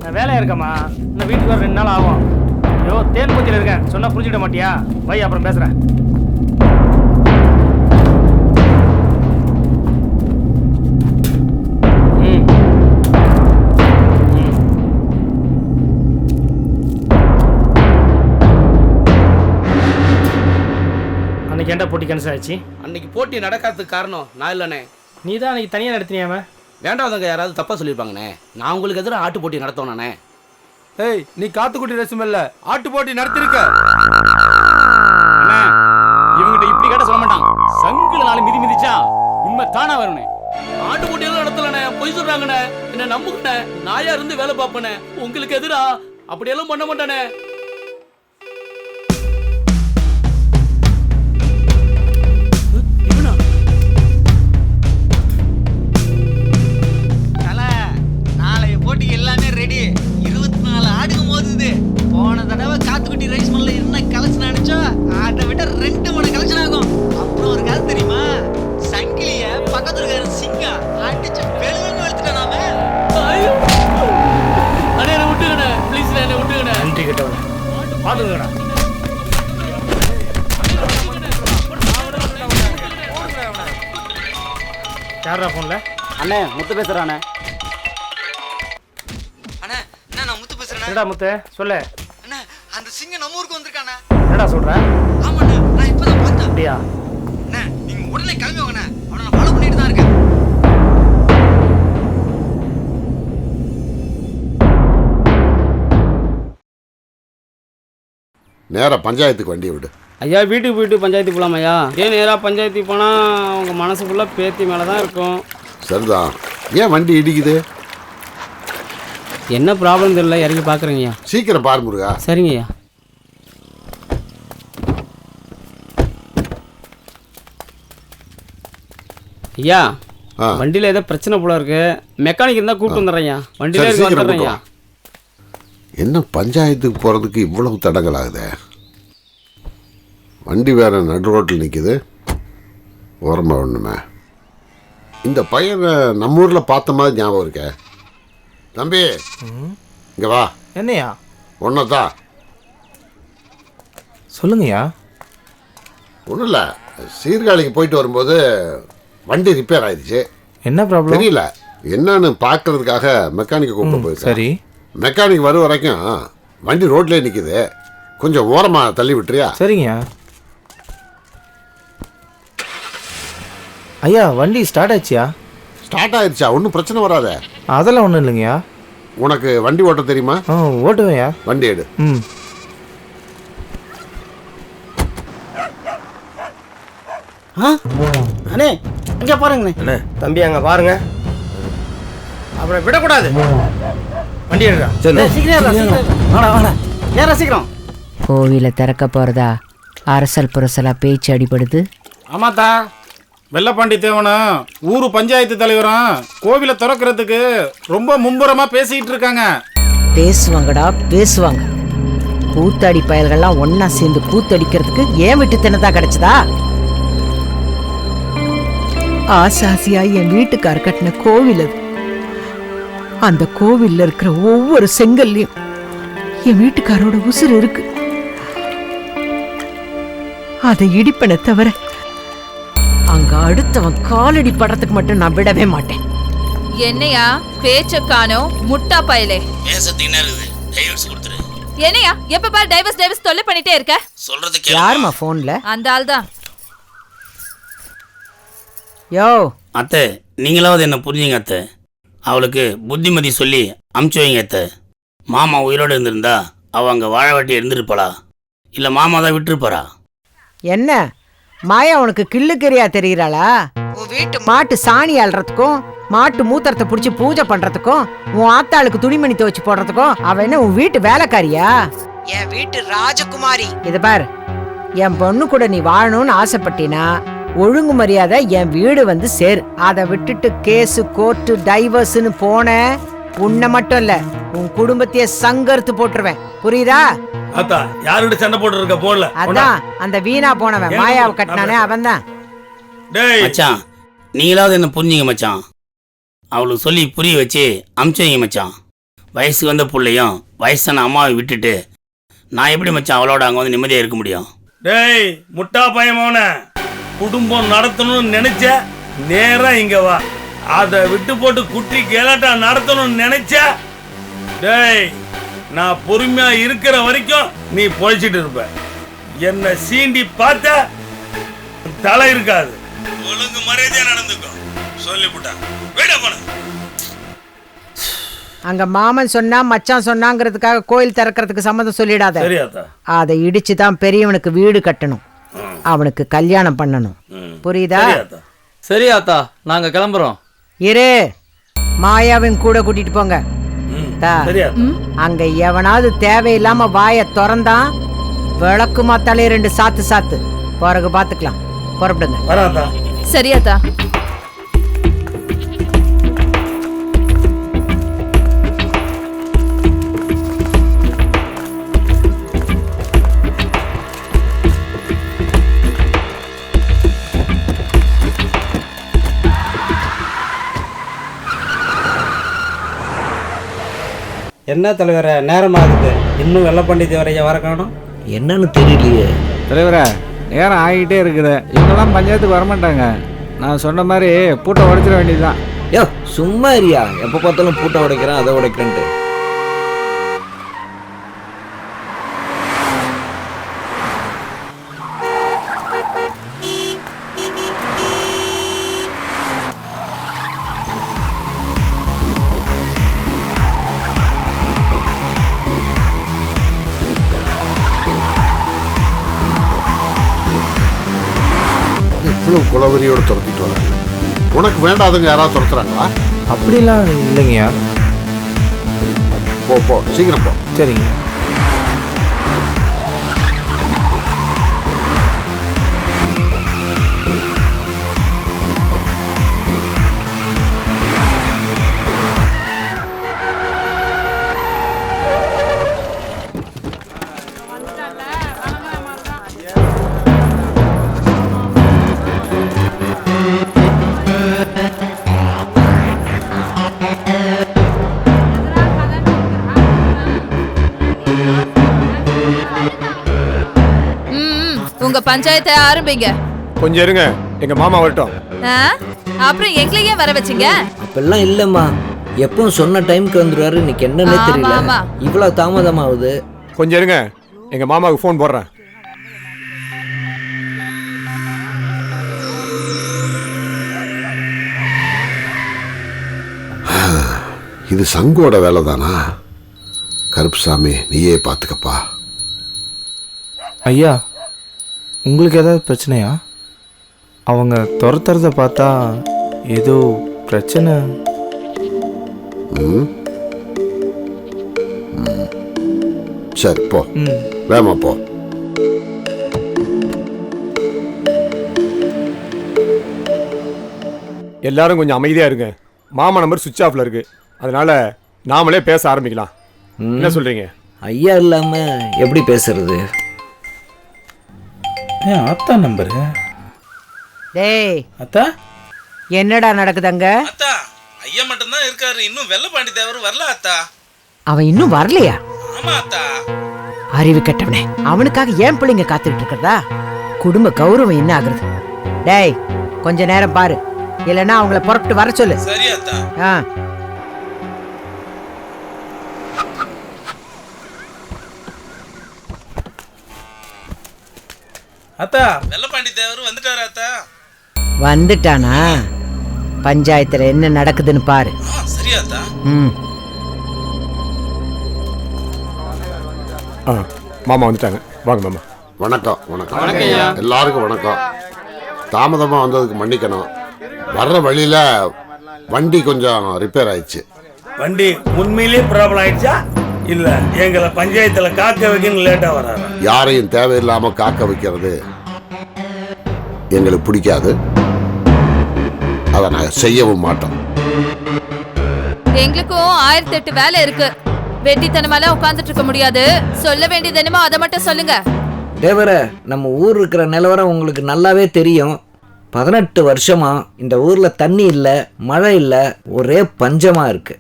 நான் வேலையா இருக்கம்மா, இன்னும் வீட்டுக்கு வர 2 நாள் ஆகும். ஐயோ தேன் பூச்சியில் இருக்கேன், சொன்னா புரிஞ்சுக்கிட மாட்டியா? வை, அப்புறம் பேசுறேன். அன்னைக்கு ஏன்டா போட்டி கேன்சல் ஆச்சு? அன்னைக்கு போட்டி நடக்காததுக்கு காரணம் நான் இல்லைண்ணே. நீ தான் அன்னைக்கு தனியாக நடத்தினியாம? வேண்டாதவங்க யாராவது தப்பா சொல்லியிருப்பாங்கண்ணே. நான் உங்களுக்கு எதிராக ஆட்டு போட்டி நடத்தோண்ணே. ஏய், நீ காத்துக்குட்டி ரசம் இல்ல, ஆட்டு போட்டி நடத்திருக்க. இவங்கிட்ட இப்படி கேட்ட சொல்ல மாட்டான். சங்குல 4 மிதி மிதிச்சா உண்மை தானா வரும்னே. ஆட்டு போட்டி எல்லாம் நடத்தலண்ணே, பொய் சொல்றாங்கண்ணே. என்ன நம்புங்கண்ணே, நாயா இருந்து வேலை பார்ப்பேனே. உங்களுக்கு எதிரா அப்படியெல்லாம் பண்ண மாட்டானே. எல்லாமே ரெடி. 24 ஆடுக்கு மோதுது. போன தடவை காத்துக்குட்டி ரைஸ் மில்ல என்ன கலெக்ஷன் ஆனிச்சோ அதை விட 2 மடங்கு கலெக்ஷன் ஆகும். அப்புறம் ஒரு கதை தெரியுமா? சங்கிலிய பக்கத்துல இருக்கிற சிங்கம் அடிச்சு வெளுவெளு வெளுத்துட்டானாமே. அண்ணே என்ன விட்டுங்கண்ணே, ப்ளீஸ் என்ன விட்டுங்கண்ணே. நன்றி கிட்டவன பாத்துக்கடா. யாரா போன்ல? அண்ணே முத்து பேசுறானே. என்னடா முத்து சொல்லு. அண்ணா, அந்த சிங்கம் நம்ம ஊருக்கு வந்திருக்கானே. என்னடா சொல்ற? ஆமாண்ணே, நான் இப்பதான் பார்த்தேன். அப்படியா? அண்ணா, நீங்க உடனே கிளம்பி வாங்கண்ணே. அவனை நான் ஃபாலோ பண்ணிட்டு தான் இருக்கேன். நேரா பஞ்சாயத்துக்கு வண்டியை விடு. ஐயா வீட்டுக்கு போயிட்டு பஞ்சாயத்து போகலாம் ஐயா. ஏன் நேராக பஞ்சாயத்துக்கு போனால் அவங்க மனசு ஃபுல்லாக பேத்தி மேலே தான் இருக்கும். சரிதான், ஏன் வண்டி இடிக்குது? என்ன ப்ராப்ளம் தெரியல, இறங்கி பார்க்குறேங்கய்யா. சீக்கிரம் பாரு முருகா. சரிங்கய்யா. ஐயா வண்டியில் ஏதோ பிரச்சனை போல இருக்கு. மெக்கானிக் இருந்தால் கூப்பிட்டு வந்துடுறேன்யா. வண்டியில் இருக்க வந்துடுறேன்யா. என்ன பஞ்சாயத்துக்கு போகிறதுக்கு இவ்வளவு தடங்கள் ஆகுது? வண்டி வேற நடு ரோட்டில் நிற்குது. ஓரமாக ஒன்றுமே. இந்த பையனை நம்ம ஊரில் பார்த்த மாதிரி ஞாபகம் இருக்க. தம்பி இங்க வா. என்னையா? ஒன்னதான் சொல்லுங்கய்யா. ஒன்றும் இல்லை, சீர்காழிக்கு போயிட்டு வரும்போது வண்டி ரிப்பேர் ஆயிடுச்சு. என்ன ப்ராப்ளம் தெரியல, என்னன்னு பார்க்கறதுக்காக மெக்கானிக்கை கூப்பிட்டு போயிருக்கேன். சரி, மெக்கானிக் வரும் வரைக்கும் வண்டி ரோட்லேயே நிற்குது. கொஞ்சம் ஓரமாக தள்ளி விட்டுறியா? சரிங்கய்யா. ஐயா வண்டி ஸ்டார்ட் ஆச்சியா? ஸ்டார்ட் ஆயிடுச்சா? ஒன்றும் பிரச்சனை வராத. அதெல்லாம் ஒன்றும் இல்லைங்கய்யா. உனக்கு வண்டி ஓட்ட தெரியுமா? ஓட்டுவேன்யா. வண்டி எடு. அண்ணே இங்கே பாருங்கண்ணே. அண்ணே தம்பி அங்கே பாருங்க. அப்புறம் விடக்கூடாது. வண்டி எடுறா. ஏற சீக்கிரம். கோவிலை திறக்க போறதா அரசல் புரசலா பேச்சு அடிபடுது. ஆமாத்தா, வெள்ளப்பாண்டி தேவனும் ஊரு பஞ்சாயத்து தலைவரும் கோவிலை திறக்கிறதுக்கு ரொம்ப மும்முரமா பேசிட்டு இருக்காங்க. பேசுவாங்கடா பேசுவாங்க. கூத்தடி பயல்கள்லாம் ஒன்னா சேர்ந்து கூத்தடிக்கிறதுக்கு ஏன் விட்டு தினதா கிடைச்சதா? ஆசாசியா என் வீட்டுக்கார் கட்டின கோவில் அது. அந்த கோவில்ல இருக்கிற ஒவ்வொரு செங்கல்லையும் என் வீட்டுக்காரோட உசுறு இருக்கு. அதை இடிப்பன தவிர அங்க அடுத்தவன் காலடி படுறதுக்கு மட்டும் நான் விடவே மாட்டேன். என்னையா பேச்ச காணோம் முட்டா பயலே. என்னையா எப்ப பாரு டைவர்ஸ் தொல்லை பண்ணிட்டே இருக்க? சொல்றதுக்கு யாருமா போன்ல? அந்த ஆள் தான். யோ அத்தை, நீங்களாவது என்ன புரிஞ்சுங்க அத்தை. அவளுக்கு புத்திமதி சொல்லி அமுச்சு வைங்க அத்தை. மாமா உயிரோடு இருந்திருந்தா அவள் அங்கே வாழ வாட்டி இருந்திருப்பாளா, இல்லை மாமா தான் விட்டுருப்பாரா? என்ன மாயா உனக்கு கிள்ளுக்கறியா தெரிகிறாளா? உன் வீட்டு மாட்டு சாணி அல்றதுக்கும் மாட்டு மூத்திரத்தை புடிச்சு பூஜை பண்றதுக்கும் உன் ஆத்தாளுக்கு துணிமணி துவச்சு போடுறதுக்கும் அவ என்ன உன் வீட்டு வேலைக்காரியா? என் வீட்டு ராஜகுமாரி. இத பாரு, என் பொண்ணு கூட நீ வாழணும்னு ஆசைப்பட்டினா ஒழுங்கு மரியாதை என் வீடு வந்து சேரு. அதை விட்டுட்டு கேஸு கோர்ட்டு டைவர்ஸ்னு போன உன்னை மட்டும் இல்ல உன் குடும்பத்தையே சங்கர்த்து போட்டுருவேன். புரியுதா? அத்தா யாருகிட்ட சண்டை போட்டு இருக்க போடல. அதான் அந்த வீணா போனவன் மாயாவை கட்டினானே அவன் தான். மச்சான் நீங்களாவது என்ன புரிஞ்சுங்க மச்சான். அவளுக்கு சொல்லி புரிய வச்சு அமுச்சு வைங்க மச்சான். வயசுக்கு வந்த பிள்ளையும் வயசான அம்மாவை விட்டுட்டு நான் எப்படி மச்சான் அவளோட அங்கே வந்து நிம்மதியாக இருக்க முடியும்? டேய் முட்டா பயமான குடும்பம் நடத்தணும்னு நினைச்ச நேரா இங்க வா. அதை விட்டு போட்டு குட்டி கேலாட்டா நடத்தணும்னு நினைச்ச டேய் நான் பொறுமையா இருக்கிற வரைக்கும் நீ பொழைச்சிட்டு இருப்ப. என்ன சீண்டி பார்த்த தலை இருக்காது. ஒழுங்கு மரியாதையா நடந்துக்கோ சொல்லிவிட்டா வீட போன. அங்க மாமன் சொன்னா மச்சான் சொன்னாங்கிறதுக்காக கோயில் திறக்கிறதுக்கு சம்மதம் சொல்லிடாத. அதை இடிச்சு தான் பெரியவனுக்கு வீடு கட்டணும், அவனுக்கு கல்யாணம் பண்ணணும். புரியுதா? சரி ஆத்தா, நாங்க கிளம்புறோம். இரு, மாயாவின் கூட கூட்டிட்டு போங்க. அங்க எவனாவது தேவையில்லாம வாய திறந்தான் விளக்கு மாத்தாலே 2 சாத்து சாத்து. பிறகு பாத்துக்கலாம். புறப்படுங்க. சரியாத்தா. என்ன தலைவரை நேரம் ஆகுது, இன்னும் வெள்ளப்பாண்டி தேவரையா வர காணும்? என்னன்னு தெரியலையே தலைவரே, நேரம் ஆகிட்டே இருக்குது. இவங்கெல்லாம் பஞ்சாயத்துக்கு வரமாட்டாங்க. நான் சொன்ன மாதிரி பூட்டை உடைச்சிட வேண்டியதுதான். யோ சும்மா இருயா, எப்போ பார்த்தாலும் பூட்டை உடைக்கிறேன் அதை உடைக்கிறேன்ட்டு. குலவரியோடு துரத்திட்டு வர உனக்கு வேண்டாதுங்க யாராவது துரத்துறாங்களா? அப்படிலாம் இல்லைங்கய்யா. போ போ சீக்கிரம் போ. சரிங்க. உங்க பஞ்சாயத்தை ஆரம்பிங்க. கொஞ்சம் இருங்க, எங்க மாமா வரட்டும். அப்புறம் எங்களையே வர வச்சிங்க? அப்பெல்லாம் இல்லம்மா, எப்பவும் சொன்ன டைமுக்கு வந்துருவாரு. இன்னைக்கு என்னன்னே தெரியல, இவ்வளவு தாமதமாகுது. கொஞ்சம் இருங்க, எங்க மாமாவுக்கு ஃபோன் போடுறேன். இது சங்கோட வேலை தானா? கருப்புசாமி நீயே பார்த்துக்கப்பா. ஐயா, உங்களுக்கு ஏதாவது பிரச்சனையா? அவங்க துரத்துறத பார்த்தா ஏதோ பிரச்சனை. சரி போ, வேமா போ. எல்லாரும் கொஞ்சம் அமைதியா இருங்க. மாமா நம்பர் சுவிட்ச் ஆஃப்ல இருக்கு, அதனால நாமளே பேச ஆரம்பிக்கலாம். என்ன சொல்றீங்க? ஐயா இல்லாம எப்படி பேசுறது? அத்தா நம்பரு. டேய் அத்தா என்னடா நடக்குதுங்க? அத்தா ஐயா மட்டும் தான் இருக்காரு, இன்னும் வெள்ளப்பாண்டி தேவர் வரல அத்தா. அவன் இன்னும் வரலையா? ஆமா அத்தா. அறிவு கெட்டவனே, அவனுக்காக ஏன் பிள்ளைங்க காத்துக்கிட்டு இருக்கிறதா? குடும்ப கௌரவம் என்ன ஆகுறது? டேய் கொஞ்ச நேரம் பாரு, இல்லைன்னா அவங்கள புறப்பட்டு வர சொல்லு. சரி அத்தா. அத்தா வெள்ளப்பாண்டி தேவர் வந்துட்டாரா அத்தா? வந்துட்டானா? பஞ்சாயத்துல என்ன நடக்குதுன்னு பாரு. சரியா அத்தா? மாமா வந்துட்டாங்க, வாங்க மாமா. வணக்கம். வணக்கம் எல்லாருக்கும் வணக்கம். தாமதமாக வந்ததுக்கு மன்னிக்கணும். வர்ற வழியில் வண்டி கொஞ்சம் ரிப்பேர் ஆயிடுச்சு. வண்டி உண்மையிலேயே ப்ராப்ளம் ஆயிடுச்சா? இல்ல எங்களை பஞ்சாயத்துல காக்க வைக்கணும் லேட்டா வராரு. யாரையும் தேவையில்லாம காக்க வைக்கிறது எங்களுக்கு பிடிக்காது. அதை நாங்கள் செய்யவும் மாட்டோம். எங்களுக்கும் 1008 வேலை இருக்கு. வெட்டித்தனமால உட்கார்ந்துட்டு இருக்க முடியாது. சொல்ல வேண்டியது என்னமோ அதை மட்டும் சொல்லுங்க. தேவர, நம்ம ஊர் இருக்கிற நிலவரம் உங்களுக்கு நல்லாவே தெரியும். 18 வருஷமா இந்த ஊர்ல தண்ணி இல்லை, மழை இல்லை, ஒரே பஞ்சமா இருக்கு.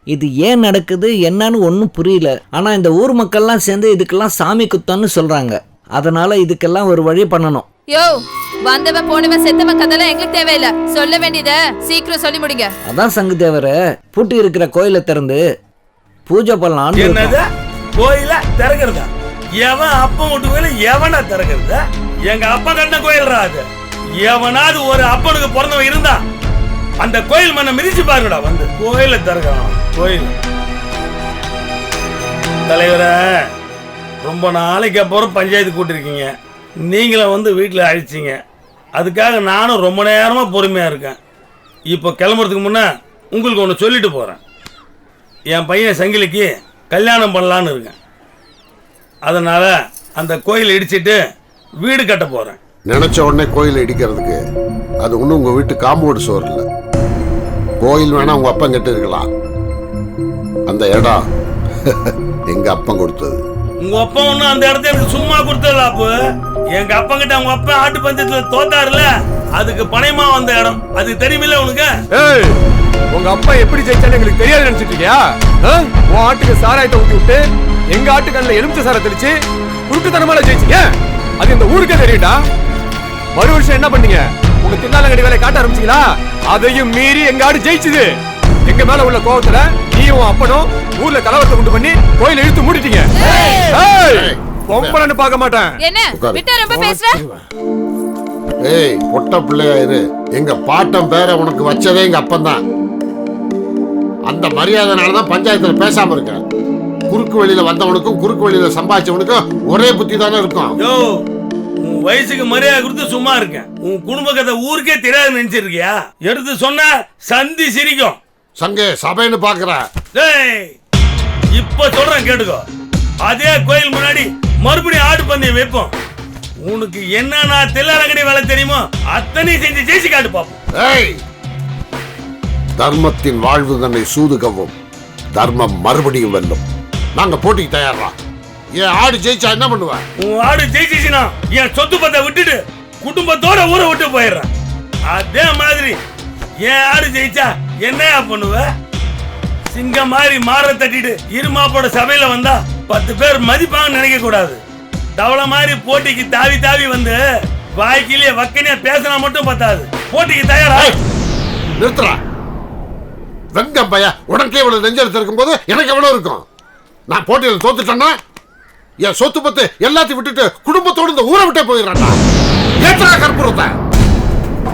இது ஏன் நடக்குது என்னன்னு ஒன்றும் புரியல. ஆனால் இந்த ஊர் மக்கள்லாம் சேர்ந்து இதுக்கெல்லாம் சாமி குத்தம்னு சொல்றாங்க. அதனால இதுக்கெல்லாம் ஒரு வழி பண்ணணும். யோ, வந்தவன் போனவன் செத்தவன் கதெல்லாம் எங்களுக்கு தேவையில்லை. சொல்ல வேண்டியத சீக்கிரம் சொல்லி முடிங்க. அதான் சங்கு தேவர, பூட்டி இருக்கிற கோயிலை திறந்து பூஜை பண்ணலாம். என்னது கோயில திறக்கிறதா? எவன் அப்பன் விட்டு கோயில எவனா திறக்கிறதா? எங்க அப்பா கட்டின கோயில் அது. எவனாவது ஒரு அப்பனுக்கு பிறந்தவன் இருந்தா அந்த கோயில் மண்ணை மிதிச்சு பாருங்கடா. வந்து கோயில திறக்கிறான். கோயில் தலைவரை ரொம்ப நாளைக்கு அப்புறம் பஞ்சாயத்து கூட்டிருக்கீங்க. நீங்களும் வந்து வீட்டில் அழிச்சிங்க. அதுக்காக நானும் ரொம்ப நேரமாக பொறுமையாக இருக்கேன். இப்போ கிளம்புறதுக்கு முன்னே உங்களுக்கு ஒன்று சொல்லிட்டு போகிறேன். என் பையன் சங்கிலிக்கு கல்யாணம் பண்ணலான்னு இருக்கேன். அதனால் அந்த கோயிலை இடிச்சிட்டு வீடு கட்ட போகிறேன். நினச்ச உடனே கோயிலை இடிக்கிறதுக்கு அது ஒன்றும் உங்கள் வீட்டு காம்பவுண்ட் சோர் இல்லை. கோயில் வேணா உங்கள் அப்பன் கிட்ட இருக்கலாம். அந்த இடம் எங்கள் அப்பன் கொடுத்தது. உங்க அப்பா ஒன்னும் அந்த இடத்த எனக்கு சும்மா கொடுத்தல. அப்போ எங்க அப்பா கிட்ட அவங்க அப்பா ஆட்டு பந்தயத்துல தோத்தாருல, அதுக்கு பணையமா வந்த இடம். அது தெரியுமில்ல உனக்கு? ஏய், உங்க அப்பா எப்படி ஜெயிச்சான்னு எங்களுக்கு தெரியாது நினைச்சிட்டு இருக்கியா? உன் ஆட்டுக்கு சாராயத்தை ஊத்தி விட்டு எங்க ஆட்டுக்கல்ல எலுமிச்சை சாரை தெளிச்சு குருட்டுத்தனமால ஜெயிச்சீங்க. அது இந்த ஊருக்கே தெரியும்டா. மறு வருஷம் என்ன பண்ணீங்க? உங்க தின்னாலங்கடி வேலை காட்ட ஆரம்பிச்சீங்களா? அதையும் மீறி எங்க ஆடு ஜெயிச்சுது. எங்க மேல உள்ள கோபத்துல நீயும் அப்பனும் ஊர்ல கலவரத்தை உண்டு பண்ணி கோயிலை இழுத்து மூடிட்டீங்க. பொம்பளைன்னு பார்க்க மாட்டேன். என்ன விட்டா ரொம்ப பேசுற? ஏய், பொட்ட பிள்ளையாயிரு. எங்க பாட்டம் பேர உனக்கு வச்சதே எங்க அப்பன் தான். அந்த மரியாதைனாலதான் பஞ்சாயத்துல பேசாம இருக்க. குறுக்கு வழியில வந்தவனுக்கும் குறுக்கு வழியில சம்பாதிச்சவனுக்கும் ஒரே புத்தி தானே இருக்கும். உன் வயசுக்கு மரியாதை கொடுத்து சும்மா இருக்கேன். உன் குடும்ப கதை ஊருக்கே தெரியாது நினைச்சிருக்கியா? எடுத்து சொன்ன சந்தி சிரிக்கும். சங்கே சபைன்னு பாக்குற. இப்ப சொல்றேன் கேட்டுக்கோ. அதே கோயில் முன்னாடி மறுபடியும் ஆடு பந்தயம் வைப்போம். உனக்கு என்ன தில்லாரங்கடி வேலை தெரியுமோ அத்தனையும் செஞ்சு ஜெயிச்சு காட்டு பாப்போம். தர்மத்தின் வாழ்வு தன்னை சூதுகவும் தர்மம் மறுபடியும் வெல்லும். நாங்க போட்டிக்கு தயாரா. என் ஆடு ஜெயிச்சா என்ன பண்ணுவேன்? உன் ஆடு ஜெயிச்சிச்சுனா என் சொத்து பத்தை விட்டுட்டு குடும்பத்தோட ஊரை விட்டு போயிடுறேன். அதே மாதிரி என் ஆடு ஜெயிச்சா என்னையா பண்ணுவ? சிங்கம் மாதிரி மாற தட்டிட்டு இருமாப்போட சபையில வந்தா 10 பேர் மதிப்பாங்கன்னு நினைக்க கூடாது. தவளை மாதிரி போட்டிக்கு தாவி தாவி வந்து வாய்க்கிலேயே வக்கனையா பேசினா மட்டும் பத்தாது. போட்டிக்கு தயாரா? நிறுத்துறா. வெங்கம் பையா, உனக்கே இவ்வளவு நெஞ்செடுத்து இருக்கும் போது எனக்கு எவ்வளவு இருக்கும்? நான் போட்டியில் தோத்துட்டேன்னா என் சொத்து பத்து எல்லாத்தையும் விட்டுட்டு குடும்பத்தோடு இந்த ஊரை விட்டே போயிடுறான்டா. ஏற்றா கற்பூரத்தை.